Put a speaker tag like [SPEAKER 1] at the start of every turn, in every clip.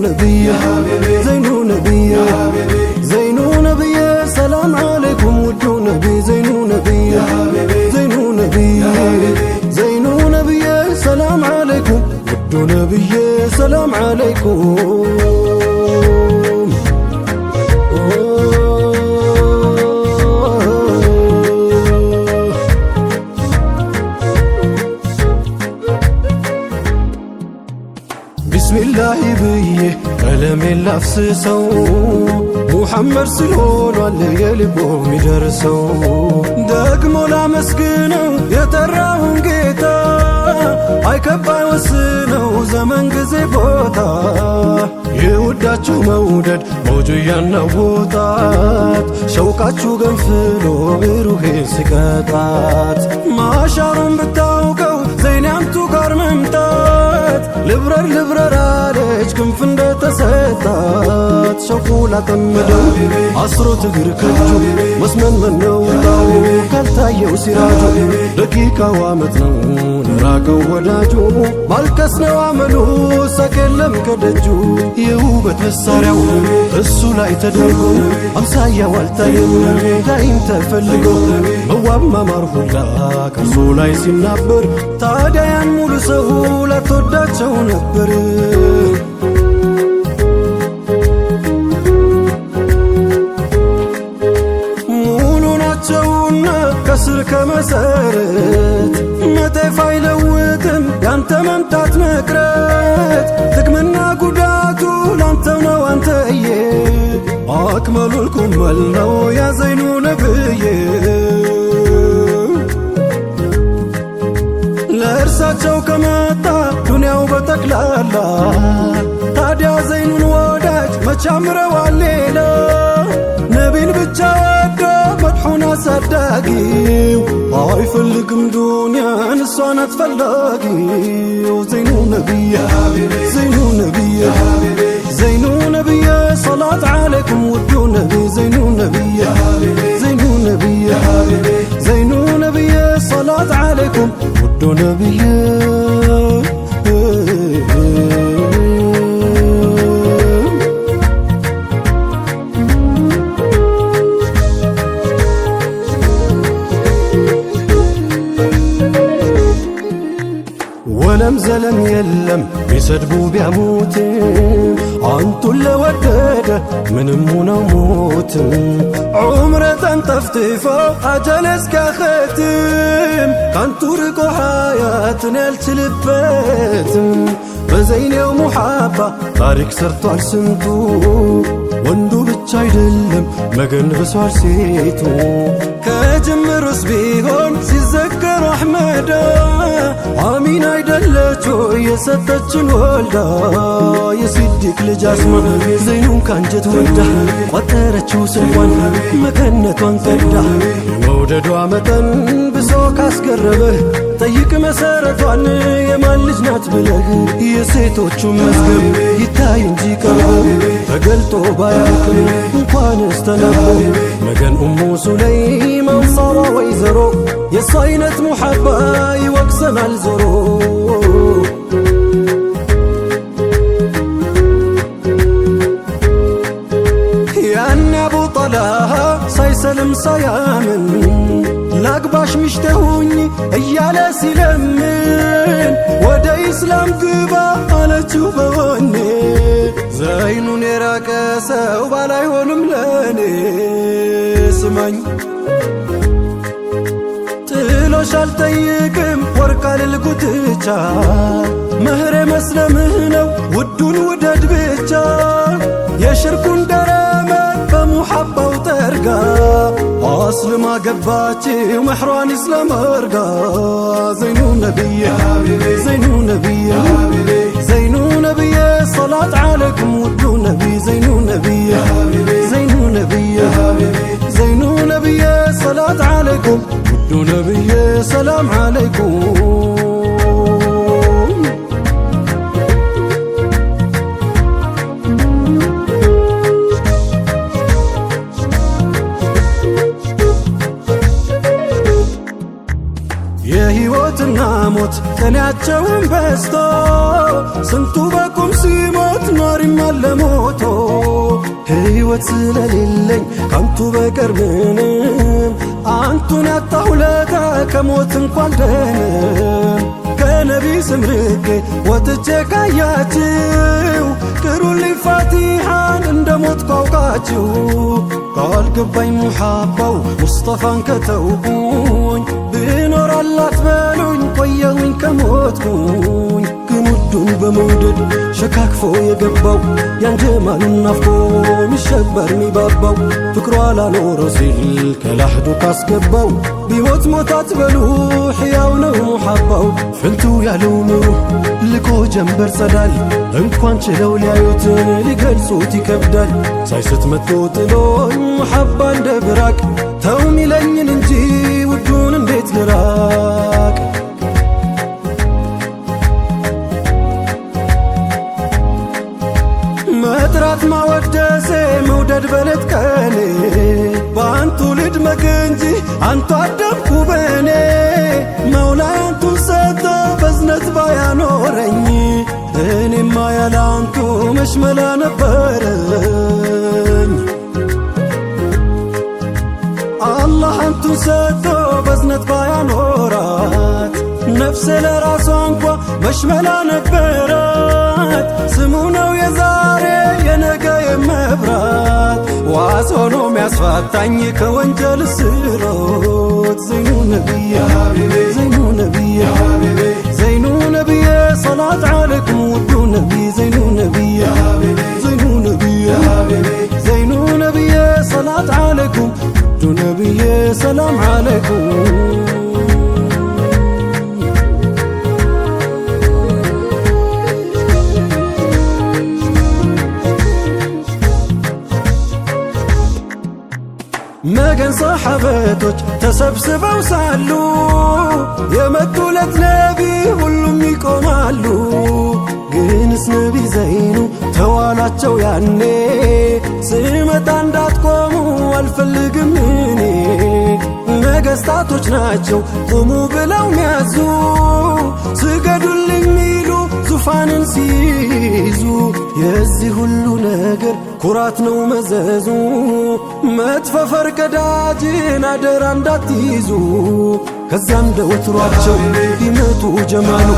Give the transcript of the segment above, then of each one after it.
[SPEAKER 1] نبي زينو نبي زينو نبي سلام عليكم ودو نبي زينو نبي زينو نبي زينو نبي سلام عليكم ودو نبي سلام عليكم بسم الله بيه قلم اللفسسو محمد سلون ولا يلبو مدرسو دقمو لا مسكنو يتراون جيتا اي كباي وسنو زمن غزي بوتا يوداچو مودد موجو ينوطات شوقاچو غنفلو بروحي سكاتات ما شارم بتاوقو زينامتو غار ممتات لبرر لبرر عليك كنف እንደተሰጣት ሸኩላ ተመደው አስሮ ትግር ከጁ መስመን ነው ታው ካልታየው ሲራጁ ደቂቃው አመት ነው ለራቀው ወዳጁ ማልቀስ ነው አመሉ ሰከለም ከደጁ የውበት መሳሪያው እሱ ላይ ተደርጎ አምሳያው አልታየም ዳይም ተፈልጎ መዋብ ማማር ሁላ ከሱ ላይ ሲናበር ታዲያ ያን ሙሉ ሰው ለተወዳቸው ነበር كسر كمسارت متى فايلوتم يانت ممتات مكرت تكمنا قداتو لانتونا وانتايه أكملوا الكمل نو يا زينو نبيه لارساتشو كماتا دنياو بتكلالا تاديا زينو نوداج ما تشامروا الليلة نبين بتشاودو مدحونا صداقيو አይፈልግም ዱንያን እሷን አትፈላጊው ዘይኑ ነብይ ዘይኑ ነብይ ዘይኑ ነብይ ሰላት አለይኩም ውዱ ነብይ ዘይኑ ነብይ ዘይኑ ነብይ ዘይኑ ነብይ ሰላት አለይኩም ውዱ ነብይ ولم زلم يلم بيسدبو بيموت عنتو اللي ودده من امونا موت عمره تنطفتفو اجل اسكا ختم كانتو رقو حياتنا التلبتم بزين يوم محبة تاريخ سرطو عالسنتو وندو ብቻ አይደለም መገን በሷል ሴቱ ከጅምሩስ ቢሆን ሲዘከር አህመድ አሚን አይደለች የሰጠችን ወልዳ የሲዲቅ ልጅ አስማ ዘይኑን ካንጀት ወልዳ ቆጠረችው ስንኳን መከነቷን ቀዳ መውደዷ መጠን ብሶ ካስገረበህ ጠይቅ መሰረቷን የማን ልጅ ናት ብለህ የሴቶቹ መዝገብ ይታይ እንጂ ቀርቦ ተገልጦ ባያልቅም እንኳንስ ተነቦ መገን ኡሙ ሱለይም አንሳሯ ወይዘሮ የሷ አይነት ሙሐባ ይወቅሰናል ዞሮ ያን አቡ ጠላሃ ሳይሰልም ሳያምን ላግባሽ ምሽተሁኝ እያለ ሲለምን ወደ ኢስላም ግባ አለችው በወኔ ዘይኑን የራቀ ሰው ባላይሆንም ለኔ ስማኝ ጥሎሽ አልጠይቅም ወርቅ አልልጉትቻ መህሬ መስለምህ ነው ውዱን ውደድ ብቻ የሽርኩን ደረመ በሙሐባው ጠርጋ አስልማ ገባችው መሕሯን ኢስላም አርጋ ዘይኑ ነብይ ዘይኑ ነብይ ዘይኑ ነብይ ሰላት አለይኩም ውዱ ነብይ ዘይኑ ነብይ ዘይኑ ነብይ ዘይኑ ነብይ ሰላት አለይኩም ውዱ ነብይ ሰላም አለይኩም የህይወትና ሞት ቀን እድሜያቸውን በስቶ ስንቱ በቁም ሲሞት ኖሪም አለ ሞቶ ሕይወት ስለሌለኝ ካንቱ በቀር ምንም አንቱን ያጣሁ ለታ ከሞት እንኳን ደንም ከነቢ ስም ርቄ ወጥቼ ካያችሁ ቅሩልኝ ፋቲሓን እንደ ሞት ቋውቃችሁ ቃል ገባኝ ሙሓባው ሙስጠፋን ከተውኩኝ ብኖር አላት በሉኝ ቆየሁኝ ከሞትኩኝ ግን ውዱን በመውደድ ሸካክፎ የገባው ያን ጀማሉን ናፍቆ ሚሸበር ሚባባው ፍቅሯ ላኖረው ሲል ከላሕዱ ካስገባው ቢሞት ሞት አትበሉ ሕያው ነው ሙሓባው ፍልቱ ያለው ኑሩ ልኮ ጀንበር ጸዳል እንኳን ችለው ሊያዩት ሊገልጹት ይከብዳል ሳይስት መጥቶ ጥሎኝ ሙሓባ እንደ ብራቅ ተው ሚለኝን እንጂ ውዱን እንዴት ልራቅ መጥራት ማወደሴ መውደድ በለት ቀኔ በአንቱ ልድመቅ እንጂ አንቱ አደምኩ በኔ መውላይ አንቱ ሰጠ በዝነት ባያኖረኝ እኔማ ያለ አንቱ መሽመላ ነበረኝ አላህ አንቱን ሰጥቶ በዝነት ባያኖራት ነፍሴ ለራሷ እንኳ መሽመላ ነበራት ስሙ ነው የዛሬ የነገ የመብራት ዋስ ሆኖ ሚያስፋታኝ ከወንጀል ስሮት ዘይኑ ነቢይ ዘይኑ ነቢይ ዘይኑ ነቢይ ሰላት ዓለይኩም ውዱ ነቢይ ዘይኑ ነቢይ ዘይኑ ነቢይ ዘይኑ ነቢይ ሰላት ዓለይኩም ውዱ ነቢይ ሰላም ዓለይኩም መገን ሰሓበቶች ተሰብስበው ሳሉ የመጡለት ነቢ ሁሉም ይቆማሉ ግንስ ነቢ ዘይኑ ተዋላቸው ያኔ ስመጣ እንዳትቆሙ አልፈልግም እኔ ነገስታቶች ናቸው ቁሙ ብለው ሚያዙ ስገዱልኝ ሚሉ ዙፋንን ሲይዙ የዚህ ሁሉ ነገር ኩራት ነው መዘዙ መጥፎ ፈርቀዳጅን አደራ እንዳትይዙ ከዚያ እንደ ወትሯቸው ቢመጡ ጀማሉ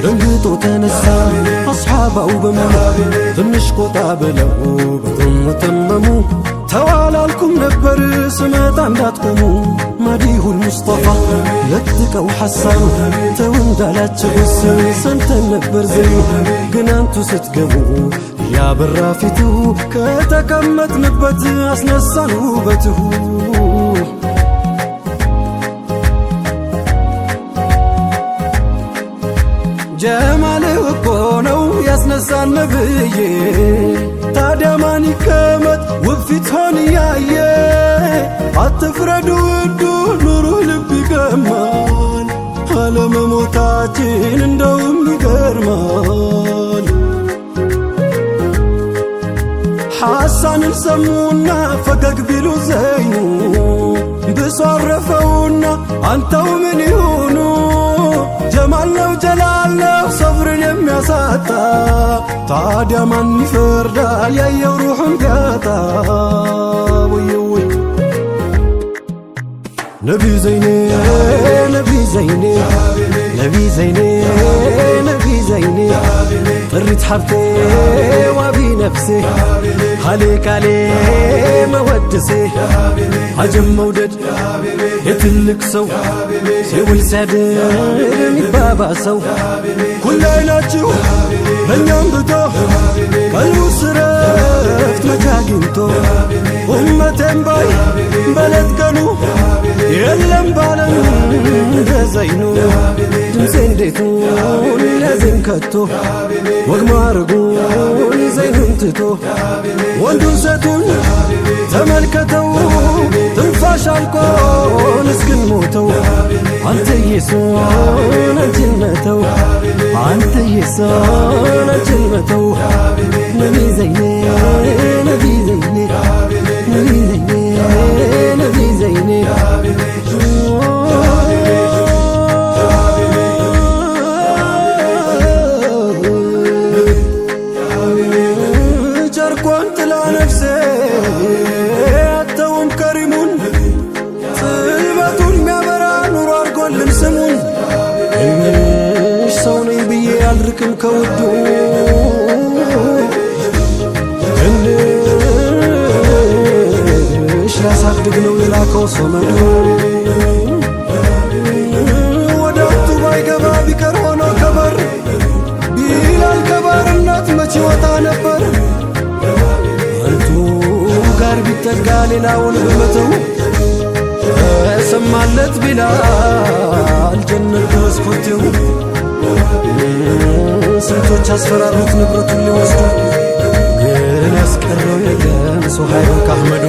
[SPEAKER 1] ደንግጦ ተነሳ አስሓባው በሙሉ ትንሽ ቆጣ ብለው በጡም ተመሙ ተዋላልኩም ነበር ስመጣ እንዳትቆሙ መዲሁል ሙስጠፋ ለጥቀው ሐሳኑ ተው እንዳላቸውስ ሰምተን ነበር ዘይኑ ግን አንቱ ስትገቡ ያበራ ፊቱ ከተቀመጥንበት አስነሳን ውበትሁ ጀማልህ እኮ ነው ያስነሳን ነብዬ ታዲያ ማን ይቀመጥ ውብ ፊት ሆን ያየ አትፍረዱ ውዱ ኑሩህ ልብ ይገማል አለመሞታችን እንደውም ይገርማል ሐሳንን ሰሙና ፈገግ ቢሉ ዘይኑ ብሶ አረፈውና አንተው ምን ይሁኑ ጀማል ነው ጀላል ነው ሰብርን የሚያሳጣ ታዲያ ማን ይፈርዳል ያየው ሩሑን ቢያጣ ወየወይ ነቢ ዘይኔ ነቢ ዘይኔ ነቢ ዘይኔ ነቢ ዘይኔ ጥሪት ሓብቴ ዋቢ ነፍሴ عليك عليه مودسي عجم مودد يتلك سو سوي سادر بابا سو كل عيناتشو من ينبتو قلبو سرفت مجاقنتو أمتين باي بلد قنو يلم بالن زينو دمسين ديتون لازم كتو وقمارقون زينو انتتو ወንዱን ሴቱን ተመልከተው ትንፋሽ አልቆን እስክንሞተው አንተ ኢየሱስ አንቺን መተው አንተ ኢየሱስ አንቺን መተው ነቢ ዘይኔ ነቢ ዘይኔ ነቢ ዘይኔ ነቢ ዘይኔ አልርቅም ከውዱ ትንሽ ሊያሳድግ ነው የላከው ሰመዱ ወደ አንቱ ባይገባ ቢቀር ሆኖ ከበር ቢላል ከባርነት መቼ ወጣ ነበር አንቱ ጋር ቢጠጋ ሌላውን በመተው ሰማለት ቢላል ጀነት ድረስ ኮቴው ስንቶች አስፈራሩት ንብረቱን ሊወስዱ ግን ያስቀረው የለም ሱሃይብ ከአህመዱ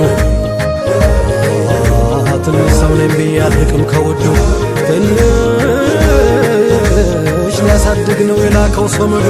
[SPEAKER 1] ትንሽ ሰው ነኝ ብዬ አልርቅም ከውዱ ትንሽ ሊያሳድግ ነው የላከው ሰመዱ